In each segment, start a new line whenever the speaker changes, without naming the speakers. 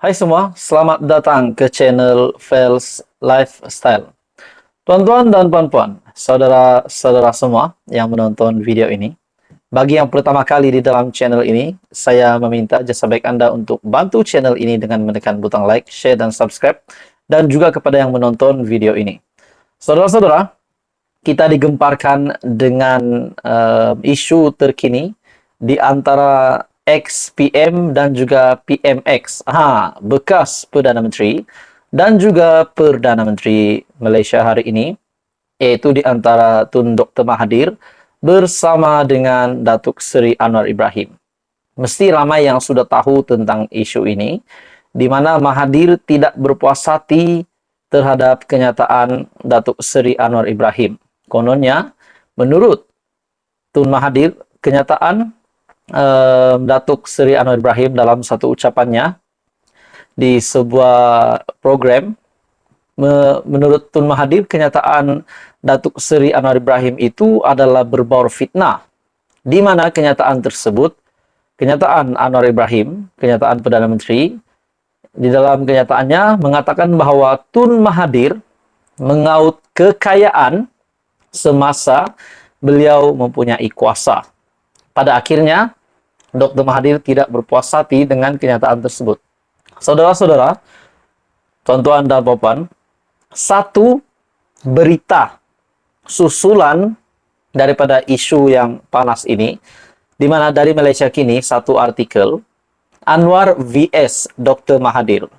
Hai semua, selamat datang ke channel Fels Lifestyle. Tuan-tuan dan puan-puan, saudara-saudara semua yang menonton video ini, bagi yang pertama kali di dalam channel ini, saya meminta jasa baik Anda untuk bantu channel ini dengan menekan butang like, share, dan subscribe, dan juga kepada yang menonton video ini. Saudara-saudara, kita digemparkan dengan isu terkini di antara ex-PM dan juga PMX, bekas Perdana Menteri dan juga Perdana Menteri Malaysia hari ini, yaitu di antara Tun Dr. Mahathir bersama dengan Datuk Seri Anwar Ibrahim. Mesti ramai yang sudah tahu tentang isu ini, di mana Mahathir tidak berpuas hati terhadap kenyataan Datuk Seri Anwar Ibrahim. Kononnya, menurut Tun Mahathir, kenyataan Datuk Seri Anwar Ibrahim dalam satu ucapannya di sebuah program, menurut Tun Mahathir, kenyataan Datuk Seri Anwar Ibrahim itu adalah berbau fitnah, di mana kenyataan tersebut, kenyataan Anwar Ibrahim, kenyataan Perdana Menteri, di dalam kenyataannya mengatakan bahwa Tun Mahathir mengaut kekayaan semasa beliau mempunyai kuasa. Pada akhirnya, Dr. Mahathir tidak berpuas hati dengan kenyataan tersebut. Saudara-saudara, tuan-tuan dan puan, satu berita susulan daripada isu yang panas ini, di mana dari Malaysia Kini, satu artikel, Anwar vs Dr. Mahathir.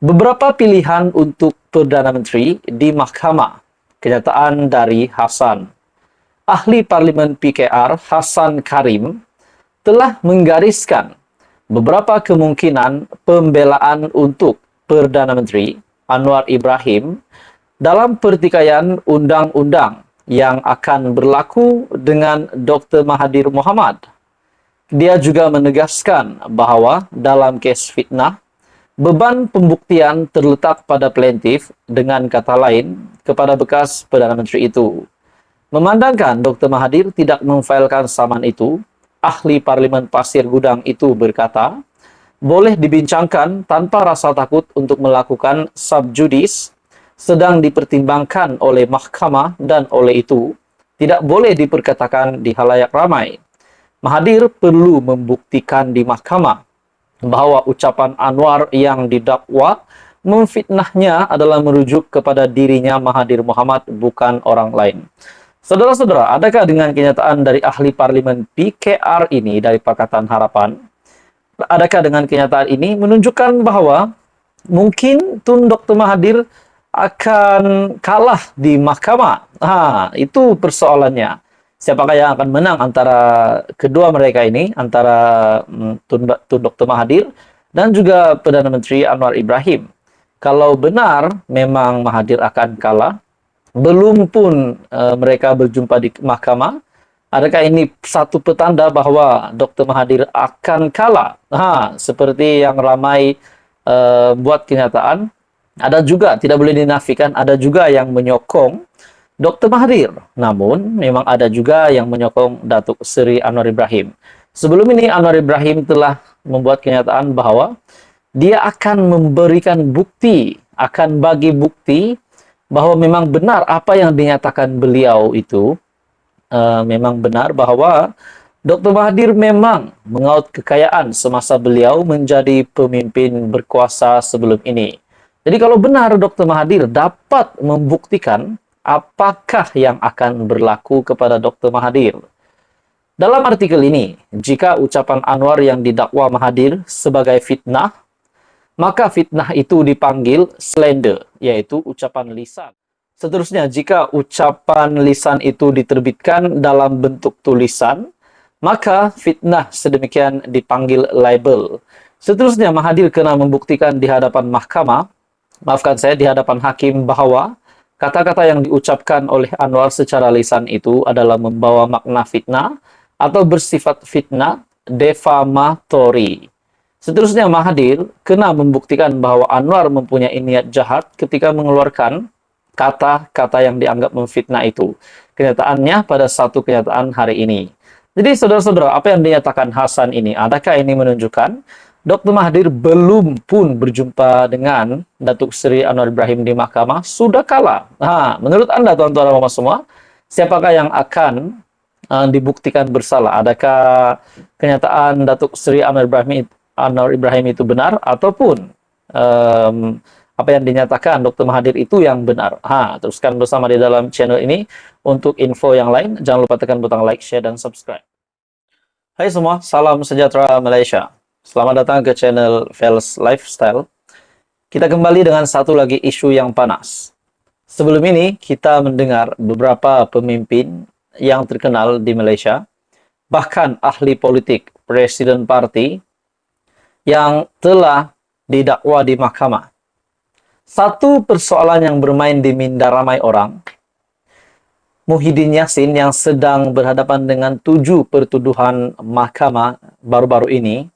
Beberapa pilihan untuk Perdana Menteri di Mahkamah. Kenyataan dari Hassan. Ahli Parlimen PKR Hassan Karim telah menggariskan beberapa kemungkinan pembelaan untuk Perdana Menteri Anwar Ibrahim dalam pertikaian undang-undang yang akan berlaku dengan Dr. Mahathir Mohamad. Dia juga menegaskan bahawa dalam kes fitnah, beban pembuktian terletak pada plaintiff, dengan kata lain, kepada bekas Perdana Menteri itu. Memandangkan Dr. Mahathir tidak memfailkan saman itu, ahli Parlimen Pasir Gudang itu berkata, boleh dibincangkan tanpa rasa takut untuk melakukan subjudis, sedang dipertimbangkan oleh mahkamah dan oleh itu tidak boleh diperkatakan di halayak ramai. Mahathir perlu membuktikan di mahkamah bahawa ucapan Anwar yang didakwa memfitnahnya adalah merujuk kepada dirinya Mahathir Mohamad, bukan orang lain. Saudara-saudara, adakah dengan kenyataan dari ahli Parlimen PKR ini dari Pakatan Harapan, adakah dengan kenyataan ini menunjukkan bahawa mungkin Tun Dr. Mahathir akan kalah di mahkamah? Itu persoalannya. Siapakah yang akan menang antara kedua mereka ini, antara Tun Dr. Mahathir dan juga Perdana Menteri Anwar Ibrahim? Kalau benar memang Mahathir akan kalah, belum pun mereka berjumpa di mahkamah, adakah ini satu petanda bahawa Dr. Mahathir akan kalah? Seperti yang ramai buat kenyataan, ada juga, tidak boleh dinafikan, ada juga yang menyokong Dr. Mahathir. Namun, memang ada juga yang menyokong Datuk Seri Anwar Ibrahim. Sebelum ini, Anwar Ibrahim telah membuat kenyataan bahawa dia akan memberikan bukti, akan bagi bukti bahawa memang benar apa yang dinyatakan beliau itu, memang benar bahawa Dr. Mahathir memang mengaut kekayaan semasa beliau menjadi pemimpin berkuasa sebelum ini. Jadi kalau benar Dr. Mahathir dapat membuktikan apakah yang akan berlaku kepada Dr. Mahathir. Dalam artikel ini, jika ucapan Anwar yang didakwa Mahathir sebagai fitnah, maka fitnah itu dipanggil slander, yaitu ucapan lisan. Seterusnya, jika ucapan lisan itu diterbitkan dalam bentuk tulisan, maka fitnah sedemikian dipanggil libel. Seterusnya, Mahathir kena membuktikan di hadapan mahkamah, di hadapan hakim, bahawa kata-kata yang diucapkan oleh Anwar secara lisan itu adalah membawa makna fitnah atau bersifat fitnah defamatory. Seterusnya, Mahathir kena membuktikan bahawa Anwar mempunyai niat jahat ketika mengeluarkan kata-kata yang dianggap memfitnah itu. Kenyataannya pada satu kenyataan hari ini. Jadi, saudara-saudara, apa yang dinyatakan Hassan ini, adakah ini menunjukkan Dr. Mahathir belum pun berjumpa dengan Datuk Seri Anwar Ibrahim di mahkamah, sudah kalah. Nah, menurut Anda, tuan-tuan dan puan semua, siapakah yang akan dibuktikan bersalah? Adakah kenyataan Datuk Seri Anwar Ibrahim itu benar, ataupun apa yang dinyatakan Dr. Mahathir itu yang benar? Teruskan bersama di dalam channel ini. Untuk info yang lain, jangan lupa tekan butang like, share, dan subscribe. Hai semua, salam sejahtera Malaysia. Selamat datang ke channel Fels Lifestyle. Kita kembali dengan satu lagi isu yang panas. Sebelum ini, kita mendengar beberapa pemimpin yang terkenal di Malaysia, bahkan ahli politik, presiden parti, yang telah didakwa di mahkamah. Satu persoalan yang bermain di minda ramai orang, Muhyiddin Yassin yang sedang berhadapan dengan 7 pertuduhan mahkamah baru-baru ini.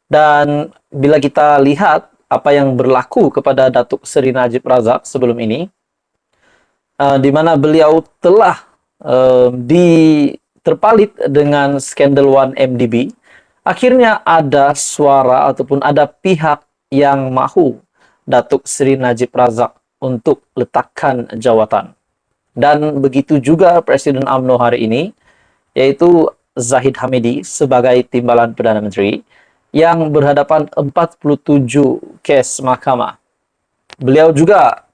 Dan bila kita lihat apa yang berlaku kepada Datuk Seri Najib Razak sebelum ini, di mana beliau telah terpalit dengan skandal 1MDB, akhirnya ada suara ataupun ada pihak yang mahu Datuk Seri Najib Razak untuk letakkan jawatan. Dan begitu juga Presiden UMNO hari ini, yaitu Zahid Hamidi sebagai Timbalan Perdana Menteri, yang berhadapan 47 kes mahkamah. Beliau juga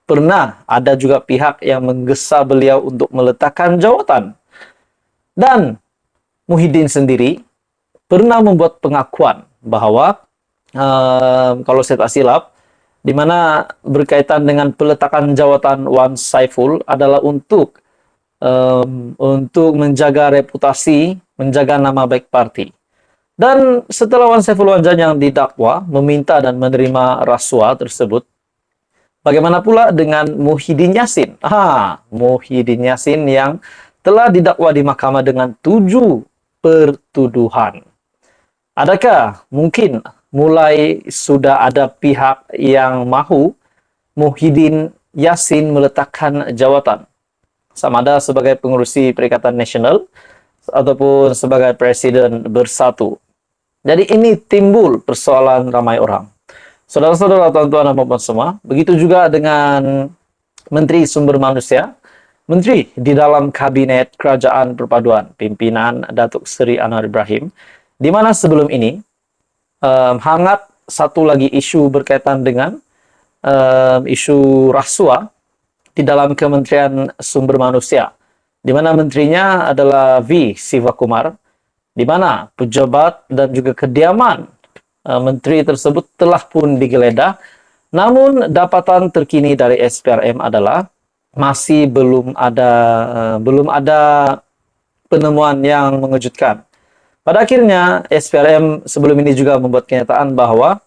ada juga pihak yang menggesa beliau untuk meletakkan jawatan. Dan Muhyiddin sendiri pernah membuat pengakuan bahwa, kalau saya tak silap, di mana berkaitan dengan peletakan jawatan Wan Saiful adalah untuk menjaga reputasi, menjaga nama baik parti. Dan setelah Wan Saiful Wanjan yang didakwa meminta dan menerima rasuah tersebut, bagaimana pula dengan Muhyiddin Yassin? Muhyiddin Yassin yang telah didakwa di mahkamah dengan 7 pertuduhan. Adakah mungkin mulai sudah ada pihak yang mahu Muhyiddin Yassin meletakkan jawatan? Sama ada sebagai pengurusi Perikatan Nasional ataupun sebagai Presiden Bersatu. Jadi ini timbul persoalan ramai orang. Saudara-saudara, tuan-tuan dan puan semua, begitu juga dengan Menteri Sumber Manusia, Menteri di dalam Kabinet Kerajaan Perpaduan, pimpinan Datuk Seri Anwar Ibrahim, di mana sebelum ini hangat satu lagi isu berkaitan dengan isu rasuah di dalam Kementerian Sumber Manusia, di mana menterinya adalah V. Sivakumar, di mana pejabat dan juga kediaman menteri tersebut telah pun digeledah. Namun dapatan terkini dari SPRM adalah masih belum ada penemuan yang mengejutkan. Pada akhirnya SPRM sebelum ini juga membuat kenyataan bahwa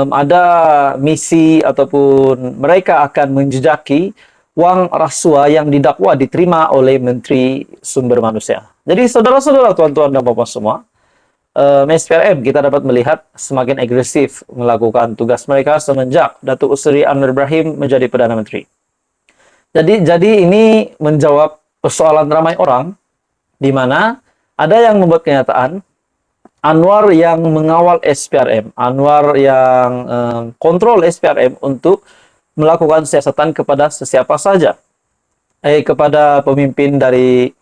ada misi ataupun mereka akan menjejaki wang rasuah yang didakwa diterima oleh Menteri Sumber Manusia. Jadi saudara-saudara, tuan-tuan dan puan semua, SPRM kita dapat melihat semakin agresif melakukan tugas mereka semenjak Datuk Seri Anwar Ibrahim menjadi Perdana Menteri. Jadi ini menjawab persoalan ramai orang, di mana ada yang membuat kenyataan Anwar yang mengawal SPRM, Anwar yang kontrol SPRM untuk melakukan siasatan kepada sesiapa saja, kepada pemimpin dari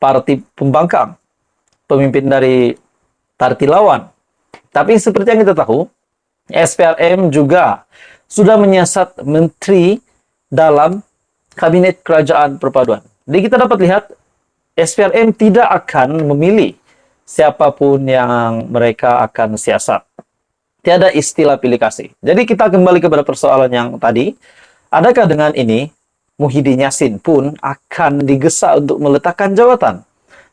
parti pembangkang, pemimpin dari parti lawan. Tapi seperti yang kita tahu, SPRM juga sudah menyiasat menteri dalam Kabinet Kerajaan Perpaduan. Jadi kita dapat lihat SPRM tidak akan memilih siapapun yang mereka akan siasat. Tiada istilah pilih kasih. Jadi kita kembali kepada persoalan yang tadi. Adakah dengan ini Muhyiddin Yassin pun akan digesa untuk meletakkan jawatan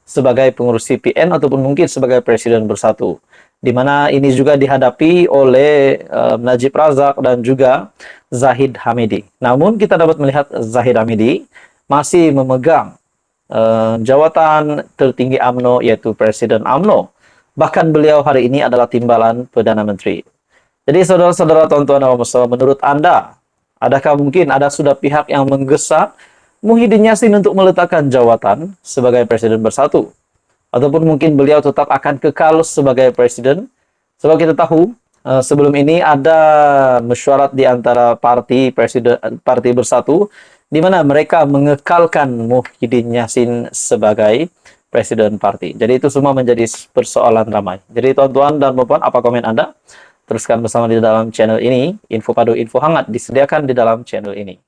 sebagai pengurus CPN ataupun mungkin sebagai Presiden Bersatu? Di mana ini juga dihadapi oleh Najib Razak dan juga Zahid Hamidi. Namun kita dapat melihat Zahid Hamidi masih memegang jawatan tertinggi UMNO, yaitu Presiden UMNO. Bahkan beliau hari ini adalah Timbalan Perdana Menteri. Jadi saudara-saudara, tuan-tuan dan puan, menurut Anda, adakah mungkin ada sudah pihak yang menggesa Muhyiddin Yassin untuk meletakkan jawatan sebagai Presiden Bersatu? Ataupun mungkin beliau tetap akan kekal sebagai Presiden Sebab kita tahu sebelum ini ada mesyuarat di antara parti Bersatu di mana mereka mengekalkan Muhyiddin Yassin sebagai presiden parti. Jadi itu semua menjadi persoalan ramai. Jadi tuan-tuan dan puan-puan, apa komen Anda? Teruskan bersama di dalam channel ini. Info padu, info hangat disediakan di dalam channel ini.